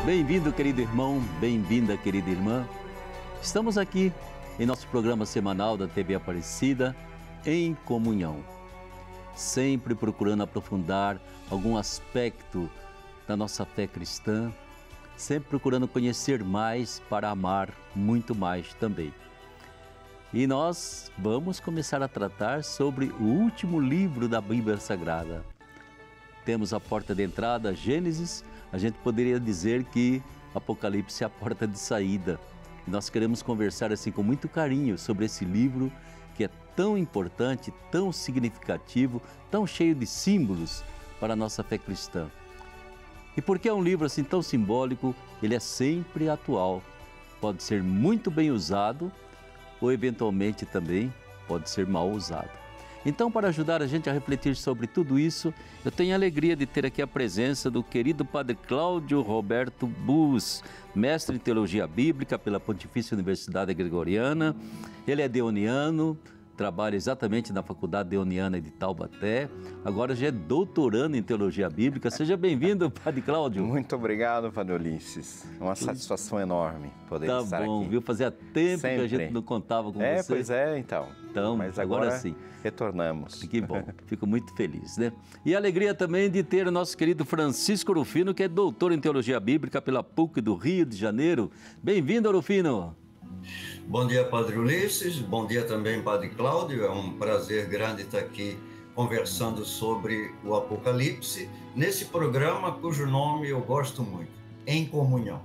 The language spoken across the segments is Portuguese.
Bem-vindo, querido irmão, bem-vinda, querida irmã. Estamos aqui em nosso programa semanal da TV Aparecida, Em Comunhão. Sempre procurando aprofundar algum aspecto da nossa fé cristã, sempre procurando conhecer mais para amar muito mais também. E nós vamos começar a tratar sobre o último livro da Bíblia Sagrada. Temos a porta de entrada, Gênesis, a gente poderia dizer que Apocalipse é a porta de saída. E nós queremos conversar assim com muito carinho sobre esse livro que é tão importante, tão significativo, tão cheio de símbolos para a nossa fé cristã. E porque é um livro assim tão simbólico, ele é sempre atual. Pode ser muito bem usado ou eventualmente também pode ser mal usado. Então, para ajudar a gente a refletir sobre tudo isso, eu tenho a alegria de ter aqui a presença do querido Padre Cláudio Roberto Bus, mestre em Teologia Bíblica pela Pontifícia Universidade Gregoriana. Ele é deoniano, trabalha exatamente na Faculdade Deoniana de Taubaté, agora já é doutorando em Teologia Bíblica. Seja bem-vindo, Padre Cláudio. Muito obrigado, Padre Ulisses. É uma satisfação enorme poder estar aqui. Tá bom, viu? Fazia tempo que a gente não contava com você. Pois é, então. Mas agora sim. Retornamos. Que bom, fico muito feliz, né? E a alegria também de ter o nosso querido Francisco Rufino, que é doutor em Teologia Bíblica pela PUC do Rio de Janeiro. Bem-vindo, Rufino. Bom dia, Padre Ulisses. Bom dia também, Padre Cláudio. É um prazer grande estar aqui conversando sobre o Apocalipse, nesse programa cujo nome eu gosto muito, Em Comunhão.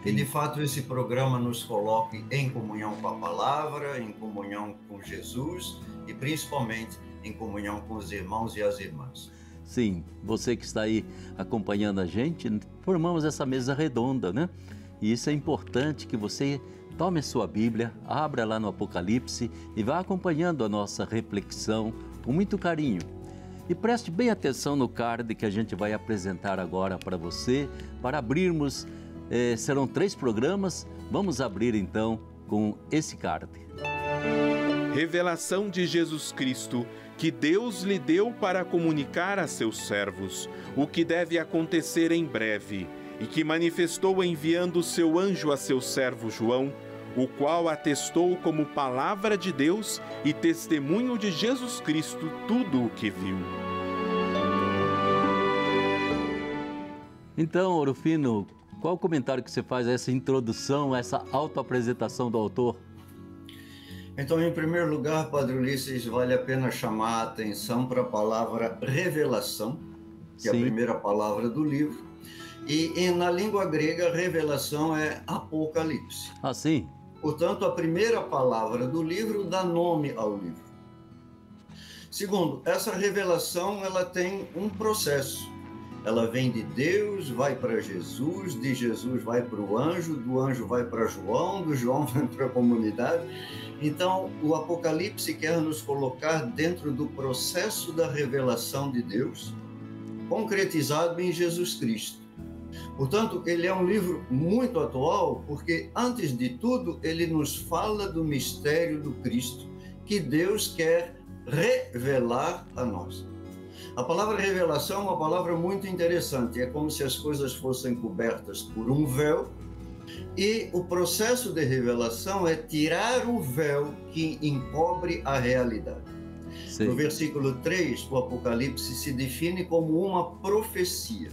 E, de fato, esse programa nos coloca em comunhão com a palavra, em comunhão com Jesus e, principalmente, em comunhão com os irmãos e as irmãs. Sim, você que está aí acompanhando a gente, formamos essa mesa redonda, né? E isso é importante que você tome a sua Bíblia, abra lá no Apocalipse e vá acompanhando a nossa reflexão com muito carinho. E preste bem atenção no card que a gente vai apresentar agora para você, para abrirmos, serão 3 programas, vamos abrir então com esse card. Revelação de Jesus Cristo, que Deus lhe deu para comunicar a seus servos o que deve acontecer em breve, e que manifestou enviando seu anjo a seu servo João, o qual atestou como palavra de Deus e testemunho de Jesus Cristo tudo o que viu. Então, Rufino, qual o comentário que você faz a essa introdução, a essa autoapresentação do autor? Então, em primeiro lugar, Padre Ulisses, vale a pena chamar a atenção para a palavra revelação, que é a primeira palavra do livro. E na língua grega, revelação é apocalipse. Ah, sim? Portanto, a primeira palavra do livro dá nome ao livro. Segundo, essa revelação ela tem um processo. Ela vem de Deus, vai para Jesus, de Jesus vai para o anjo, do anjo vai para João, do João vai para a comunidade. Então, o Apocalipse quer nos colocar dentro do processo da revelação de Deus, concretizado em Jesus Cristo. Portanto, ele é um livro muito atual, porque, antes de tudo, ele nos fala do mistério do Cristo, que Deus quer revelar a nós. A palavra revelação é uma palavra muito interessante, é como se as coisas fossem cobertas por um véu, e o processo de revelação é tirar o véu que encobre a realidade. Sim. No versículo 3, o Apocalipse se define como uma profecia.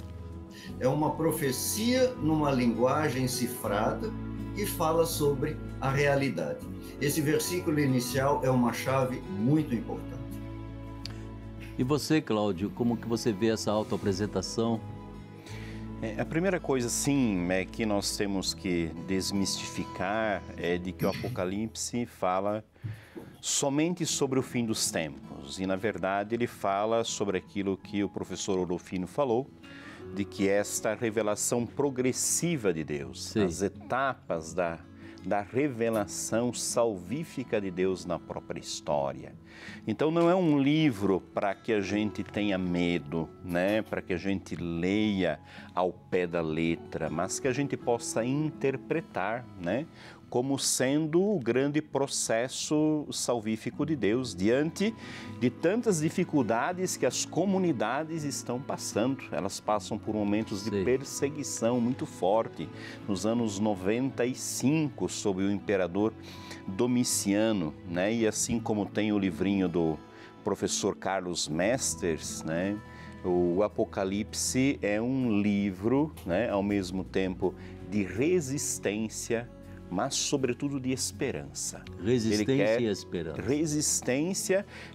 É uma profecia numa linguagem cifrada que fala sobre a realidade. Esse versículo inicial é uma chave muito importante. E você, Cláudio, como que você vê essa autoapresentação? A primeira coisa, sim, é que nós temos que desmistificar é de que o Apocalipse fala somente sobre o fim dos tempos. E, na verdade, ele fala sobre aquilo que o professor Rufino falou, de que esta revelação progressiva de Deus, sim, as etapas da revelação salvífica de Deus na própria história. Então não é um livro para que a gente tenha medo, né? Para que a gente leia ao pé da letra, mas que a gente possa interpretar, né? como sendo o grande processo salvífico de Deus diante de tantas dificuldades que as comunidades estão passando. Elas passam por momentos de perseguição muito forte. Nos anos 95, sob o imperador Domiciano, né? E assim como tem o livrinho do professor Carlos Mesters, né? O Apocalipse é um livro, né? Ao mesmo tempo de resistência, mas sobretudo de esperança. Resistência e esperança.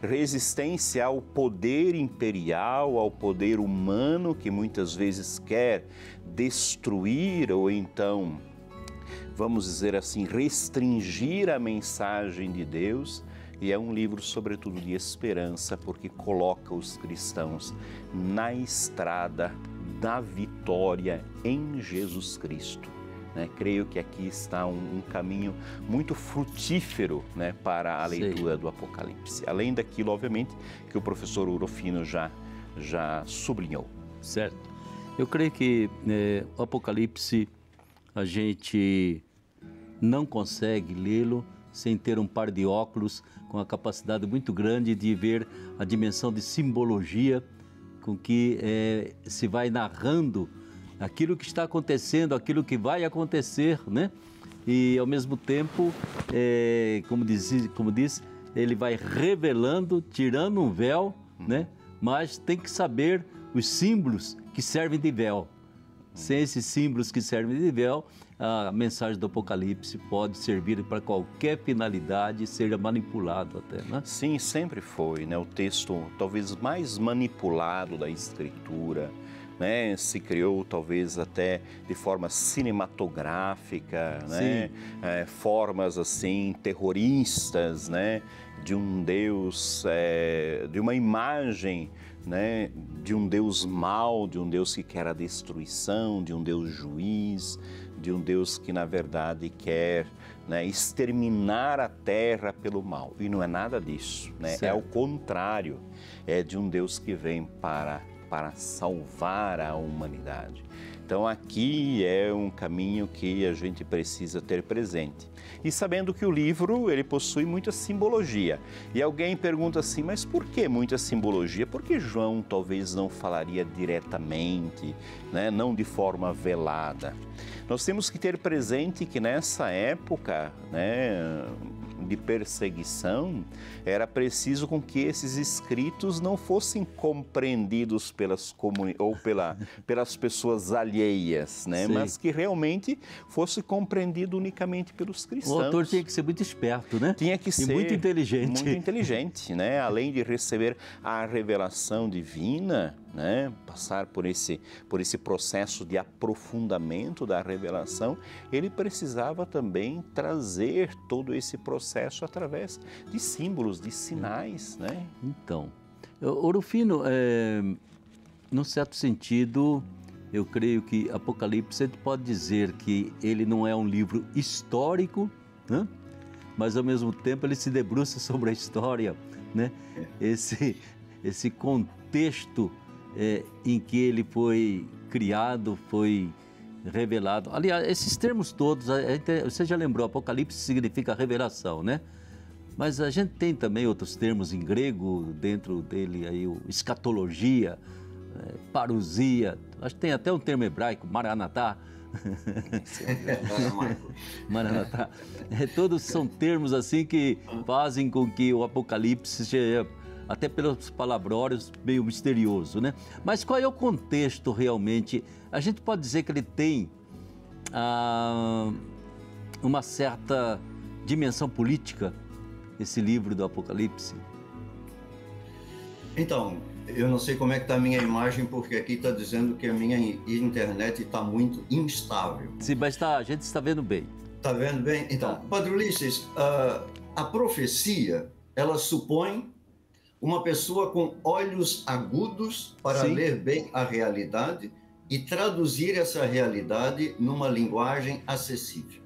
Resistência ao poder imperial, ao poder humano que muitas vezes quer destruir ou então, vamos dizer assim, restringir a mensagem de Deus. E é um livro sobretudo de esperança, porque coloca os cristãos na estrada da vitória em Jesus Cristo. Creio que aqui está um caminho muito frutífero, né, para a leitura do Apocalipse. Além daquilo, obviamente, que o professor Rufino já sublinhou. Certo. Eu creio que o Apocalipse a gente não consegue lê-lo sem ter um par de óculos com a capacidade muito grande de ver a dimensão de simbologia com que se vai narrando aquilo que está acontecendo, aquilo que vai acontecer, né? E ao mesmo tempo, como diz, ele vai revelando, tirando um véu, né? Mas tem que saber os símbolos que servem de véu. Sem esses símbolos que servem de véu, a mensagem do Apocalipse pode servir para qualquer finalidade e ser manipulado até, né? Sim, sempre foi, né? O texto talvez mais manipulado da Escritura, né? Se criou talvez até de forma cinematográfica, né? Formas assim terroristas, né? De um Deus, de uma imagem, né? De um Deus mau, de um Deus que quer a destruição, de um Deus juiz, de um Deus que na verdade quer, né, exterminar a terra pelo mal. E não é nada disso, né? É o contrário, é de um Deus que vem para salvar a humanidade. Então aqui é um caminho que a gente precisa ter presente. E sabendo que o livro, ele possui muita simbologia. E alguém pergunta assim, mas por que muita simbologia? Porque João talvez não falaria diretamente, né? Não de forma velada. Nós temos que ter presente que nessa época, né, de perseguição, era preciso com que esses escritos não fossem compreendidos pelas pessoas alheias, né? Mas que realmente fosse compreendido unicamente pelos cristãos. O autor tinha que ser muito esperto, né? Tinha que ser muito inteligente. Muito inteligente, né? Além de receber a revelação divina, né? Passar por esse processo de aprofundamento da revelação, ele precisava também trazer todo esse processo através de símbolos, de sinais, né? Então, Rufino, num certo sentido, eu creio que Apocalipse, a gente pode dizer que ele não é um livro histórico, né? Mas ao mesmo tempo ele se debruça sobre a história, né? Esse contexto em que ele foi criado, foi revelado. Aliás, esses termos todos, você já lembrou, Apocalipse significa revelação, né? Mas a gente tem também outros termos em grego, dentro dele, aí, o escatologia, parousia, acho que tem até um termo hebraico, maranatá. Maranatá. Todos são termos assim que fazem com que o Apocalipse seja, até pelos palavrórios, meio misterioso, né? Mas qual é o contexto realmente? A gente pode dizer que ele tem uma certa dimensão política, esse livro do Apocalipse? Então, eu não sei como é que está a minha imagem, porque aqui está dizendo que a minha internet está muito instável. Sim, mas a gente está vendo bem. Está vendo bem? Então, Padre Ulisses, a profecia, ela supõe uma pessoa com olhos agudos para ler bem a realidade e traduzir essa realidade numa linguagem acessível.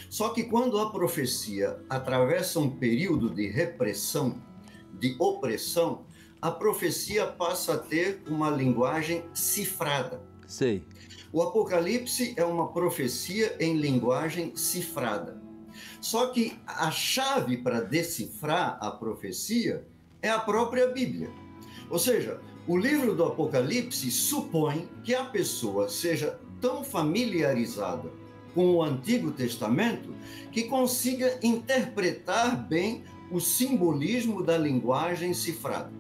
Só que quando a profecia atravessa um período de repressão, de opressão, a profecia passa a ter uma linguagem cifrada. Sei. O Apocalipse é uma profecia em linguagem cifrada. Só que a chave para decifrar a profecia é a própria Bíblia. Ou seja, o livro do Apocalipse supõe que a pessoa seja tão familiarizada com o Antigo Testamento que consiga interpretar bem o simbolismo da linguagem cifrada.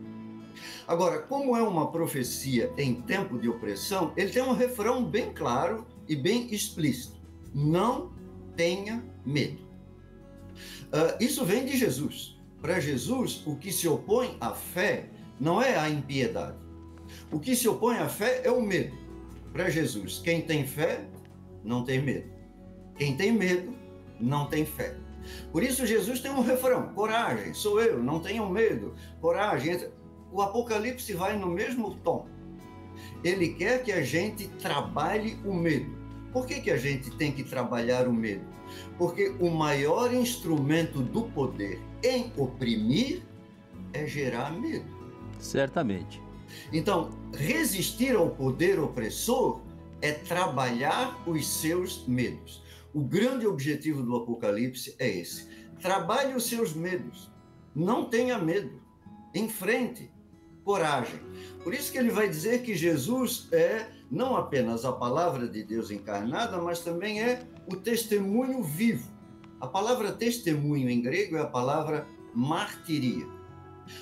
Agora, como é uma profecia em tempo de opressão, ele tem um refrão bem claro e bem explícito: não tenha medo. Isso vem de Jesus. Para Jesus, o que se opõe à fé não é a impiedade. O que se opõe à fé é o medo. Para Jesus, quem tem fé não tem medo. Quem tem medo não tem fé. Por isso Jesus tem um refrão: coragem, sou eu, não tenham medo, coragem. O Apocalipse vai no mesmo tom. Ele quer que a gente trabalhe o medo. Por que a gente tem que trabalhar o medo? Porque o maior instrumento do poder em oprimir é gerar medo. Certamente. Então, resistir ao poder opressor é trabalhar os seus medos. O grande objetivo do Apocalipse é esse: trabalhe os seus medos. Não tenha medo. Enfrente. Coragem. Por isso que ele vai dizer que Jesus é não apenas a palavra de Deus encarnada, mas também é o testemunho vivo. A palavra testemunho em grego é a palavra martiria.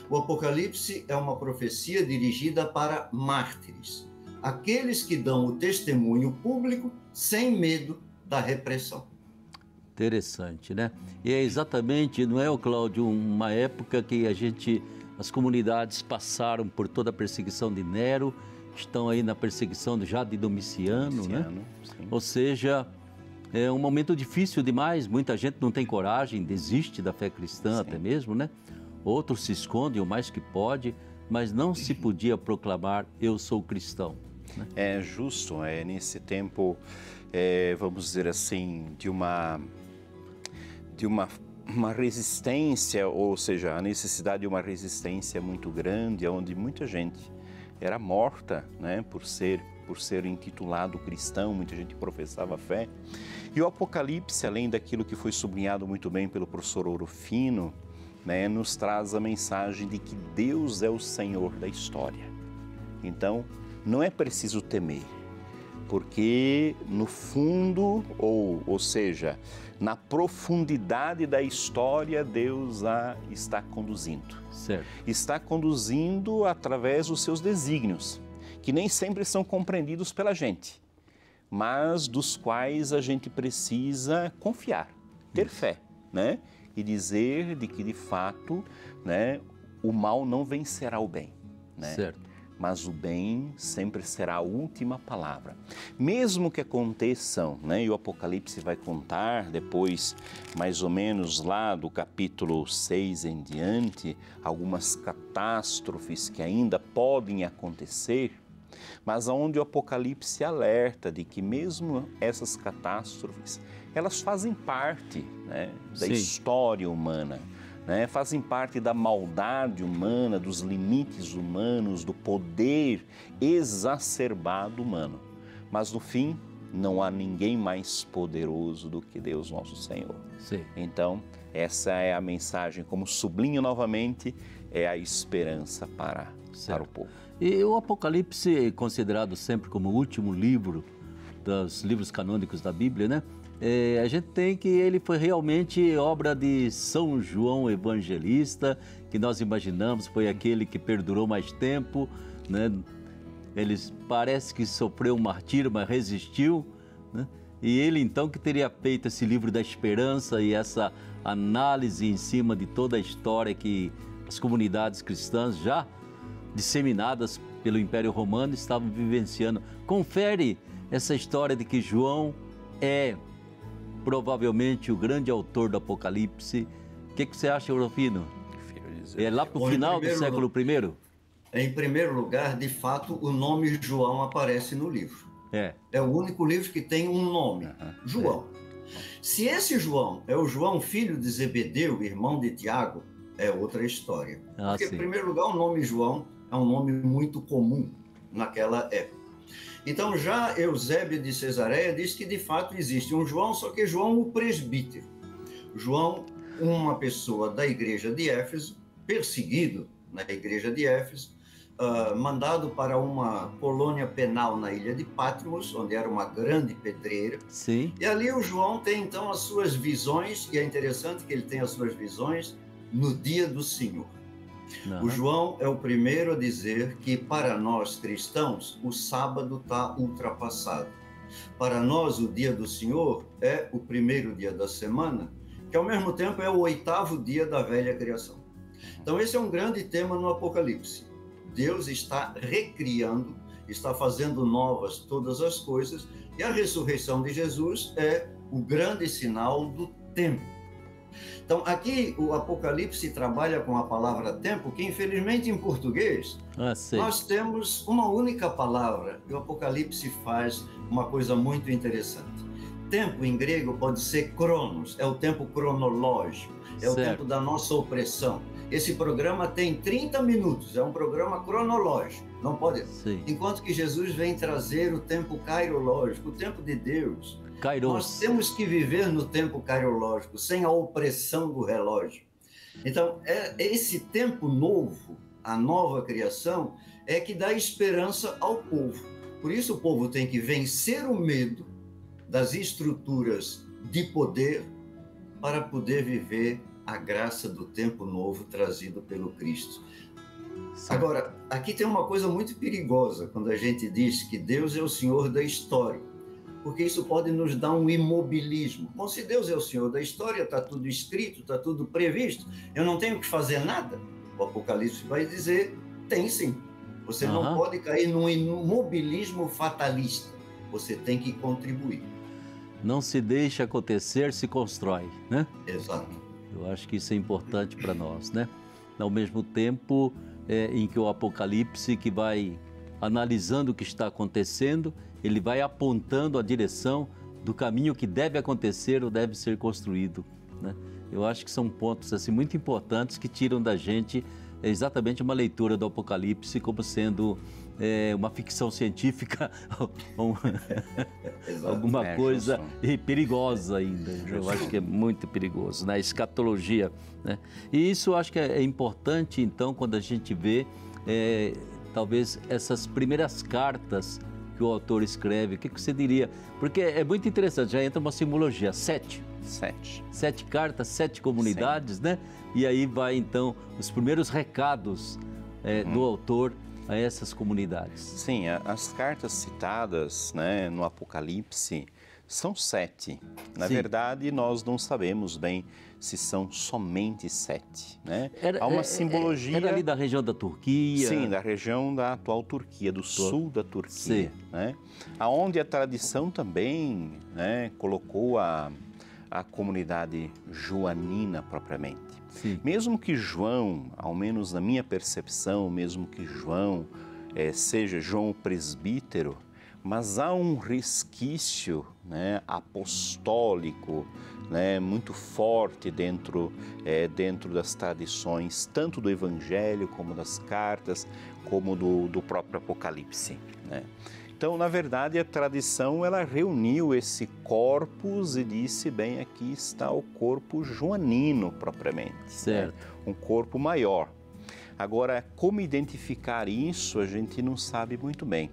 O Apocalipse é uma profecia dirigida para mártires, aqueles que dão o testemunho público sem medo da repressão. Interessante, né? E é exatamente, não é, Cláudio, uma época que as comunidades passaram por toda a perseguição de Nero, estão aí na perseguição já de Domiciano, né? Sim. Ou seja, é um momento difícil demais, muita gente não tem coragem, desiste da fé cristã até mesmo, né? Outros se escondem o mais que pode, mas não se podia proclamar: eu sou cristão. Né? É justo, nesse tempo, vamos dizer assim, de uma resistência, ou seja, a necessidade de uma resistência muito grande, onde muita gente era morta, né, por ser intitulado cristão, muita gente professava fé. E o Apocalipse, além daquilo que foi sublinhado muito bem pelo professor Orofino, né, nos traz a mensagem de que Deus é o Senhor da história. Então, não é preciso temer, porque no fundo, ou seja, na profundidade da história, Deus a está conduzindo. Certo. Está conduzindo através dos seus desígnios, que nem sempre são compreendidos pela gente, mas dos quais a gente precisa confiar, ter fé, né? E dizer de que, de fato, né, o mal não vencerá o bem, né? Certo. Mas o bem sempre será a última palavra. Mesmo que aconteçam, né, e o Apocalipse vai contar depois, mais ou menos lá do capítulo 6 em diante, algumas catástrofes que ainda podem acontecer, mas onde o Apocalipse alerta de que mesmo essas catástrofes, elas fazem parte, né, da história humana. Né, fazem parte da maldade humana, dos limites humanos, do poder exacerbado humano. Mas no fim, não há ninguém mais poderoso do que Deus nosso Senhor. Sim. Então, essa é a mensagem, como sublinho novamente, é a esperança para o povo. E o Apocalipse é considerado sempre como o último livro dos livros canônicos da Bíblia, né? A gente tem que ele foi realmente obra de São João Evangelista, que nós imaginamos foi aquele que perdurou mais tempo, né? Ele parece que sofreu um martírio, mas resistiu, né? E ele então que teria feito esse livro da esperança e essa análise em cima de toda a história que as comunidades cristãs já disseminadas pelo Império Romano estavam vivenciando. Confere essa história de que João é provavelmente o grande autor do Apocalipse. O que você acha, Orofino? É lá para o final do século I? Em primeiro lugar, de fato, o nome João aparece no livro. É o único livro que tem um nome, João. Se esse João é o João, filho de Zebedeu, irmão de Tiago, é outra história. Porque, em primeiro lugar, o nome João é um nome muito comum naquela época. Então, já Eusébio de Cesareia diz que, de fato, existe um João, só que João o presbítero. João, uma pessoa da igreja de Éfeso, perseguido na igreja de Éfeso, mandado para uma colônia penal na ilha de Patmos, onde era uma grande pedreira. Sim. E ali o João tem, então, as suas visões, e é interessante que ele tem as suas visões no dia do Senhor. O João é o primeiro a dizer que, para nós cristãos, o sábado está ultrapassado. Para nós, o dia do Senhor é o primeiro dia da semana, que ao mesmo tempo é o 8º dia da velha criação. Então, esse é um grande tema no Apocalipse. Deus está recriando, está fazendo novas todas as coisas, e a ressurreição de Jesus é o grande sinal do tempo. Então, aqui o Apocalipse trabalha com a palavra tempo, que infelizmente em português nós temos uma única palavra, e o Apocalipse faz uma coisa muito interessante. Tempo em grego pode ser cronos, é o tempo cronológico, é o tempo da nossa opressão. Esse programa tem 30 minutos, é um programa cronológico, não pode. Sim. Enquanto que Jesus vem trazer o tempo cairológico, o tempo de Deus. Kairos. Nós temos que viver no tempo cairológico, sem a opressão do relógio. Então, esse tempo novo, a nova criação, é que dá esperança ao povo. Por isso o povo tem que vencer o medo das estruturas de poder para poder viver a graça do tempo novo trazido pelo Cristo. Sim. Agora, aqui tem uma coisa muito perigosa quando a gente diz que Deus é o Senhor da história, porque isso pode nos dar um imobilismo. Bom, se Deus é o Senhor da história, está tudo escrito, está tudo previsto, eu não tenho que fazer nada? O Apocalipse vai dizer, tem sim. Você não pode cair num imobilismo fatalista, você tem que contribuir. Não se deixa acontecer, se constrói, né? Exato. Eu acho que isso é importante para nós, né? Ao mesmo tempo em que o Apocalipse, que vai analisando o que está acontecendo, ele vai apontando a direção do caminho que deve acontecer ou deve ser construído, né? Eu acho que são pontos assim, muito importantes que tiram da gente exatamente uma leitura do Apocalipse como sendo uma ficção científica, alguma coisa perigosa ainda. Eu acho que é muito perigoso, né? Escatologia, né? E isso eu acho que é importante, então, quando a gente vê, talvez, essas primeiras cartas que o autor escreve. O que você diria? Porque é muito interessante, já entra uma simbologia, 7 cartas, 7 comunidades, né? E aí vai, então, os primeiros recados do autor a essas comunidades. Sim, as cartas citadas, né, no Apocalipse são 7. Na verdade, nós não sabemos bem se são somente 7, né? Há uma simbologia... Era ali da região da Turquia? Sim, da região da atual Turquia, do sul da Turquia, né? Aonde a tradição também, né, colocou a comunidade joanina propriamente. Sim. Mesmo que João, ao menos na minha percepção, mesmo que João seja João o presbítero, mas há um resquício, né, apostólico, né, muito forte dentro das tradições, tanto do Evangelho como das cartas, como do próprio Apocalipse, né? Então, na verdade, a tradição ela reuniu esse corpus e disse, bem, aqui está o corpo joanino propriamente. Certo. Né? Um corpo maior. Agora, como identificar isso, a gente não sabe muito bem.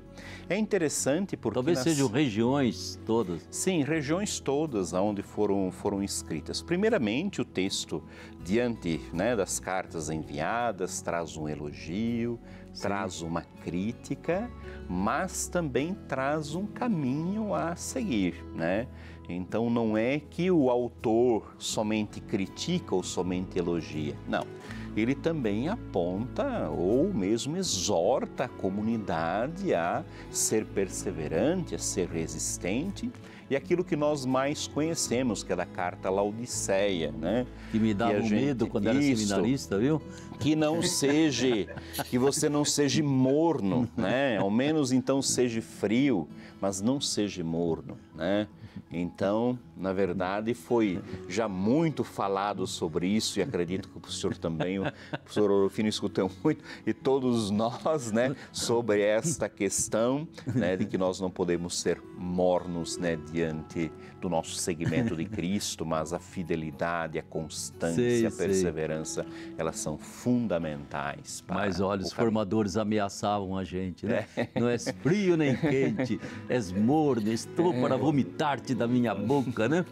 É interessante porque... Talvez sejam regiões todas. Sim, regiões todas onde foram escritas. Primeiramente, o texto, diante, né, das cartas enviadas, traz um elogio, traz uma crítica, mas também traz um caminho a seguir, né? Então, não é que o autor somente critica ou somente elogia, não. Ele também aponta ou mesmo exorta a comunidade a ser perseverante, a ser resistente, e aquilo que nós mais conhecemos, que é da carta Laodiceia, né? Que me dava um medo quando era seminarista, viu? Que você não seja morno, né? Ao menos então seja frio, mas não seja morno, né? Então, na verdade, foi já muito falado sobre isso e acredito que o professor também, o professor Orofino escutou muito, e todos nós, né, sobre esta questão, né, de que nós não podemos ser mornos, né, diante do nosso seguimento de Cristo, mas a fidelidade, a constância, a perseverança, elas são fundamentais. Mas olha, os formadores ameaçavam a gente, né? Não és frio nem quente, és morno, estou para vomitar-te da minha boca, né?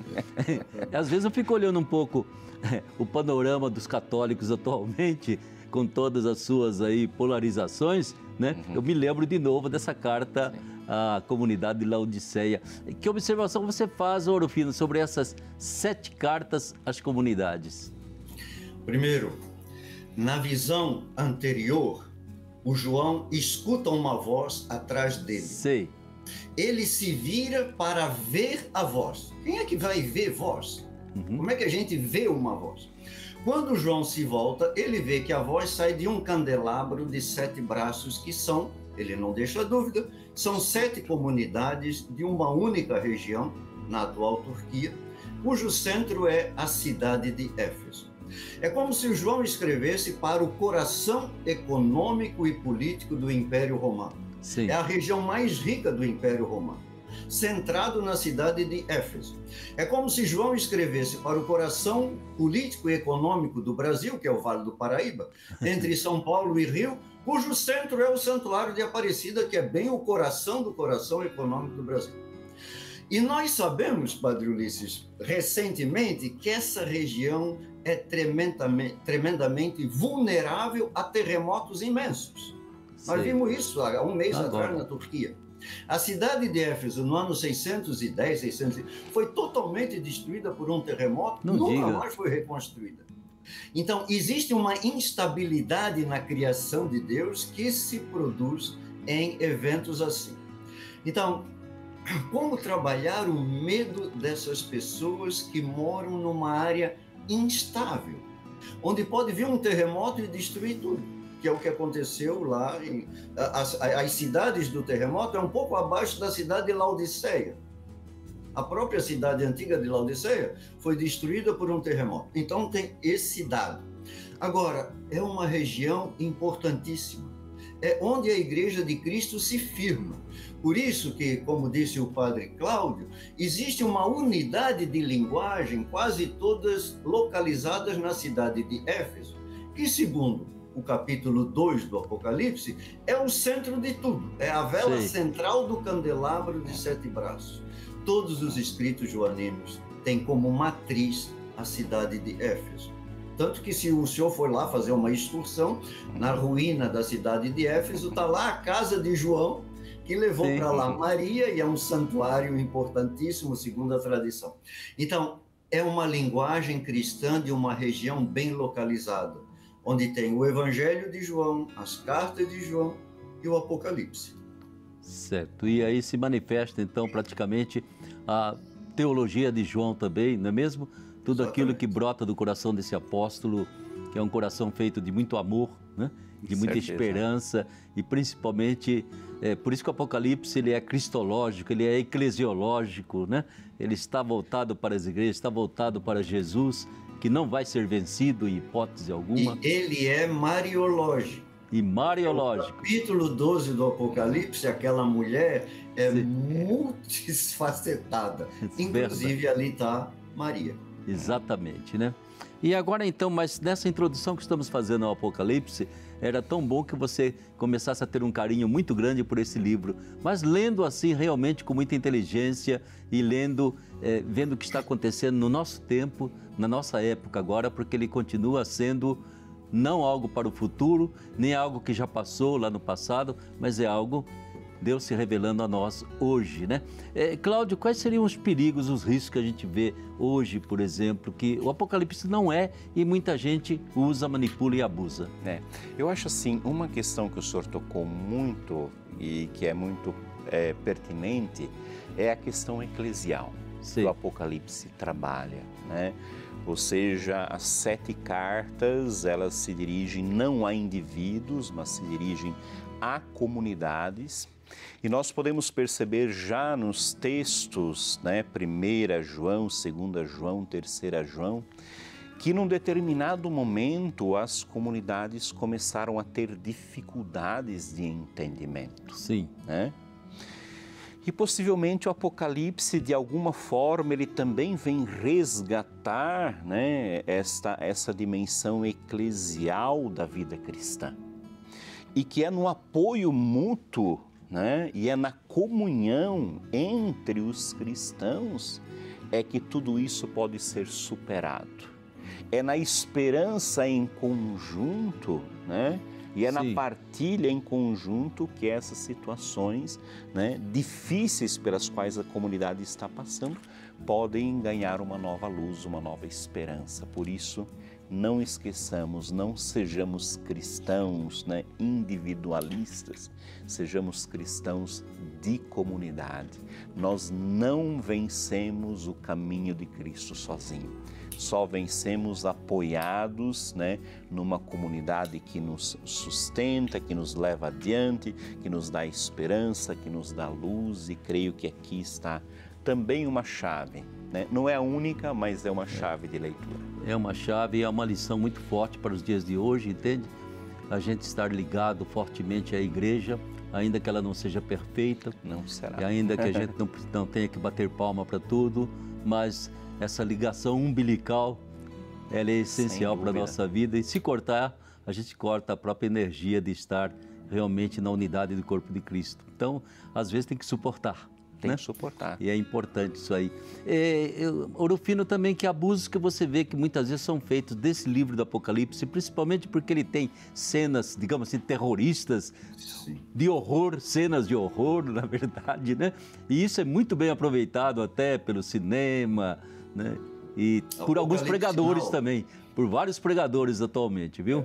Às vezes eu fico olhando um pouco o panorama dos católicos atualmente, com todas as suas aí polarizações, né? Eu me lembro de novo dessa carta à comunidade de Laodiceia. Que observação você faz, Orofino, sobre essas 7 cartas às comunidades? Primeiro, na visão anterior, o João escuta uma voz atrás dele. Sei. Ele se vira para ver a voz. Quem é que vai ver voz? Como é que a gente vê uma voz? Quando João se volta, ele vê que a voz sai de um candelabro de 7 braços, que são, ele não deixa dúvida, são 7 comunidades de uma única região, na atual Turquia, cujo centro é a cidade de Éfeso. É como se o João escrevesse para o coração econômico e político do Império Romano. Sim. É a região mais rica do Império Romano, centrado na cidade de Éfeso. É como se João escrevesse para o coração político e econômico do Brasil, que é o Vale do Paraíba, entre São Paulo e Rio, cujo centro é o Santuário de Aparecida, que é bem o coração do coração econômico do Brasil. E nós sabemos, Padre Ulisses, recentemente, que essa região é tremendamente vulnerável a terremotos imensos. Nós vimos isso há um mês atrás na Turquia. A cidade de Éfeso, no ano 610, foi totalmente destruída por um terremoto, nunca mais foi reconstruída. Então, existe uma instabilidade na criação de Deus que se produz em eventos assim. Então, como trabalhar o medo dessas pessoas que moram numa área instável, onde pode vir um terremoto e destruir tudo, que é o que aconteceu lá. As cidades do terremoto é um pouco abaixo da cidade de Laodiceia. A própria cidade antiga de Laodiceia foi destruída por um terremoto. Então tem esse dado. Agora, é uma região importantíssima. É onde a Igreja de Cristo se firma. Por isso que, como disse o padre Cláudio, existe uma unidade de linguagem, quase todas localizadas na cidade de Éfeso, que, segundo o capítulo 2 do Apocalipse, é o centro de tudo. É a vela central do candelabro de 7 braços. Todos os escritos joaninos têm como matriz a cidade de Éfeso. Tanto que se o senhor for lá fazer uma excursão, na ruína da cidade de Éfeso, está lá a casa de João, que levou para lá Maria, e é um santuário importantíssimo, segundo a tradição. Então, é uma linguagem cristã de uma região bem localizada, onde tem o Evangelho de João, as cartas de João e o Apocalipse. Certo. E aí se manifesta, então, praticamente a teologia de João também, não é mesmo? Tudo aquilo que brota do coração desse apóstolo, que é um coração feito de muito amor, né? De muita esperança e principalmente, por isso que o Apocalipse ele é cristológico, ele é eclesiológico, né? Ele está voltado para as igrejas, está voltado para Jesus, que não vai ser vencido em hipótese alguma. E ele é mariológico. E mariológico. No capítulo 12 do Apocalipse, aquela mulher é multifacetada. Inclusive, ali está Maria. Exatamente, né? E agora então, mas nessa introdução que estamos fazendo ao Apocalipse, era tão bom que você começasse a ter um carinho muito grande por esse livro, mas lendo assim realmente com muita inteligência e lendo, vendo o que está acontecendo no nosso tempo, na nossa época agora, porque ele continua sendo não algo para o futuro, nem algo que já passou lá no passado, mas é algo Deus se revelando a nós hoje, né? Cláudio, quais seriam os perigos, os riscos que a gente vê hoje, por exemplo, que o Apocalipse não é e muita gente usa, manipula e abusa? Eu acho assim, uma questão que o senhor tocou muito e que é muito pertinente é a questão eclesial que o Apocalipse trabalha, né? Ou seja, as 7 cartas, elas se dirigem não a indivíduos, mas se dirigem a comunidades. E nós podemos perceber já nos textos, né, 1 João, 2 João, 3 João, que num determinado momento as comunidades começaram a ter dificuldades de entendimento. Sim. Né? E possivelmente o Apocalipse, de alguma forma, ele também vem resgatar, né, essa dimensão eclesial da vida cristã. E que é no apoio mútuo, né, e é na comunhão entre os cristãos é que tudo isso pode ser superado. É na esperança em conjunto, né? E é na partilha em conjunto que essas situações, né, difíceis pelas quais a comunidade está passando podem ganhar uma nova luz, uma nova esperança. Por isso, não esqueçamos, não sejamos cristãos, né, individualistas, sejamos cristãos de comunidade. Nós não vencemos o caminho de Cristo sozinho. Só vencemos apoiados, né, numa comunidade que nos sustenta, que nos leva adiante, que nos dá esperança, que nos dá luz, e creio que aqui está também uma chave, né? Não é a única, mas é uma chave de leitura. É uma chave e é uma lição muito forte para os dias de hoje, entende? A gente estar ligado fortemente à igreja, ainda que ela não seja perfeita. Não será. E ainda que a gente não tenha que bater palma para tudo, mas essa ligação umbilical, ela é essencial para a nossa vida. E se cortar, a gente corta a própria energia de estar realmente na unidade do corpo de Cristo. Então, às vezes tem que suportar. Tem que suportar. E é importante isso aí. Ouro fino também que abusos que você vê que muitas vezes são feitos desse livro do Apocalipse, principalmente porque ele tem cenas, digamos assim, terroristas, de horror, cenas de horror, na verdade, né? E isso é muito bem aproveitado até pelo cinema, né? E por alguns pregadores também, por vários pregadores atualmente, viu?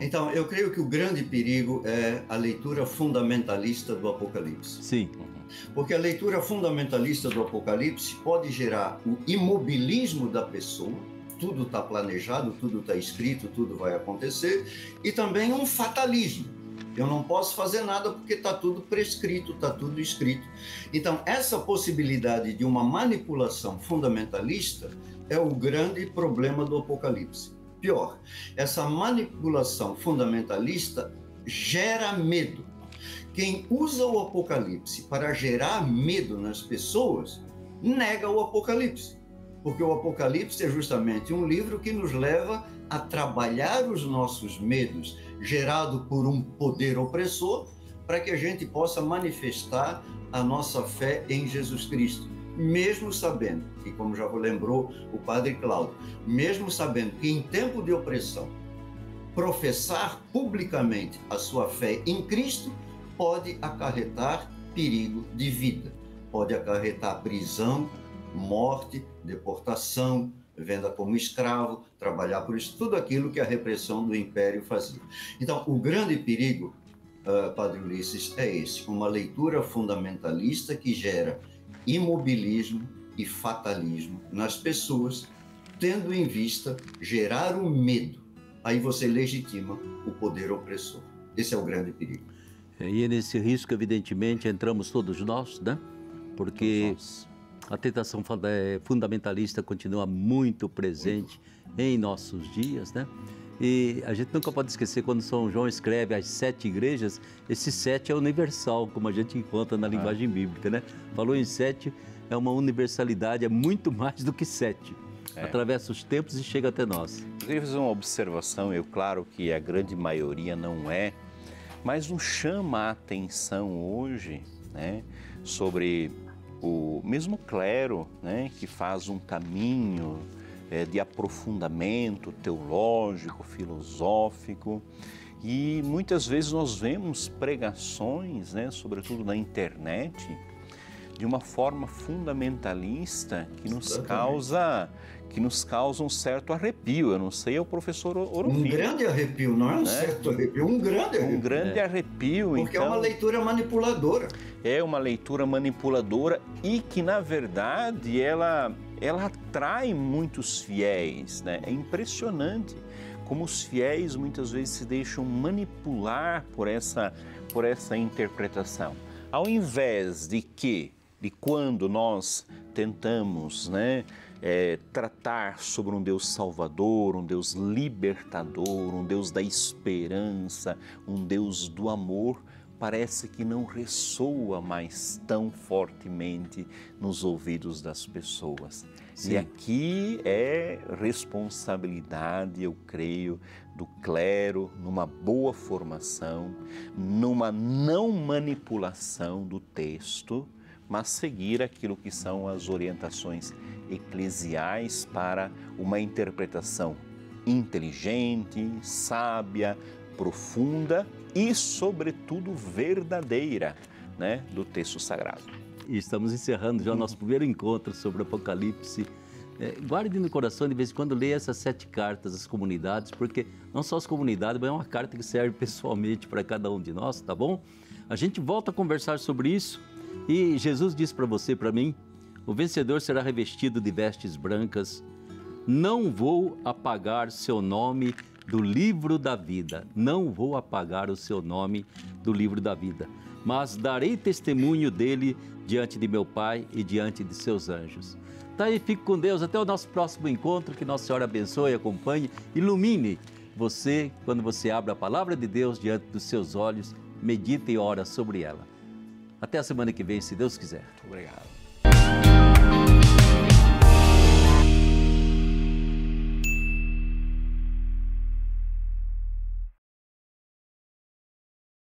Então, eu creio que o grande perigo é a leitura fundamentalista do Apocalipse. Sim. Porque a leitura fundamentalista do Apocalipse pode gerar o imobilismo da pessoa, tudo está planejado, tudo está escrito, tudo vai acontecer, e também um fatalismo. Eu não posso fazer nada porque está tudo prescrito, está tudo escrito. Então, essa possibilidade de uma manipulação fundamentalista é o grande problema do Apocalipse. Pior, essa manipulação fundamentalista gera medo. Quem usa o Apocalipse para gerar medo nas pessoas, nega o Apocalipse. Porque o Apocalipse é justamente um livro que nos leva a trabalhar os nossos medos, gerado por um poder opressor, para que a gente possa manifestar a nossa fé em Jesus Cristo. Mesmo sabendo, e como já lembrou o Padre Cláudio, mesmo sabendo que em tempo de opressão, professar publicamente a sua fé em Cristo pode acarretar perigo de vida, pode acarretar prisão, morte, deportação, venda como escravo, trabalhar por isso, tudo aquilo que a repressão do Império fazia. Então, o grande perigo, Padre Ulisses, é esse, uma leitura fundamentalista que gera imobilismo e fatalismo nas pessoas, tendo em vista gerar o medo. Aí você legitima o poder opressor. Esse é o grande perigo. E nesse risco, evidentemente, entramos todos nós, né? Porque a tentação fundamentalista continua muito presente em nossos dias, né? E a gente nunca pode esquecer, quando São João escreve as 7 igrejas, esse 7 é universal, como a gente encontra na linguagem bíblica, né? Falou em 7, é uma universalidade, é muito mais do que 7. Atravessa os tempos e chega até nós. Eu queria fazer uma observação, claro que a grande maioria não é, mas nos chama a atenção hoje, né, sobre o mesmo clero, né, que faz um caminho de aprofundamento teológico, filosófico, e muitas vezes nós vemos pregações, né, sobretudo na internet, de uma forma fundamentalista que nos causa um certo arrepio. Eu não sei, é o professor Ouro Fino. Um grande arrepio, não é um certo arrepio, um grande arrepio. Um grande arrepio, porque então, é uma leitura manipuladora. É uma leitura manipuladora e que, na verdade, ela ela atrai muitos fiéis, né? É impressionante como os fiéis muitas vezes se deixam manipular por essa interpretação. Ao invés de quando nós tentamos, né, tratar sobre um Deus salvador, um Deus libertador, um Deus da esperança, um Deus do amor, parece que não ressoa mais tão fortemente nos ouvidos das pessoas. Sim. E aqui é responsabilidade, eu creio, do clero, numa boa formação, numa não manipulação do texto, mas seguir aquilo que são as orientações eclesiais para uma interpretação inteligente, sábia, profunda e, sobretudo, verdadeira, né, do texto sagrado. E estamos encerrando já o nosso primeiro encontro sobre o Apocalipse. Guarde no coração, de vez em quando, leia essas 7 cartas às comunidades, porque não só as comunidades, mas é uma carta que serve pessoalmente para cada um de nós, tá bom? A gente volta a conversar sobre isso e Jesus disse para você e para mim: o vencedor será revestido de vestes brancas. Não vou apagar seu nome do livro da vida. Não vou apagar o seu nome do livro da vida, mas darei testemunho dele diante de meu Pai e diante de seus anjos. Tá aí, fique com Deus. Até o nosso próximo encontro. Que Nossa Senhora abençoe, acompanhe, ilumine você quando você abre a palavra de Deus diante dos seus olhos, medita e ora sobre ela. Até a semana que vem, se Deus quiser. Obrigado.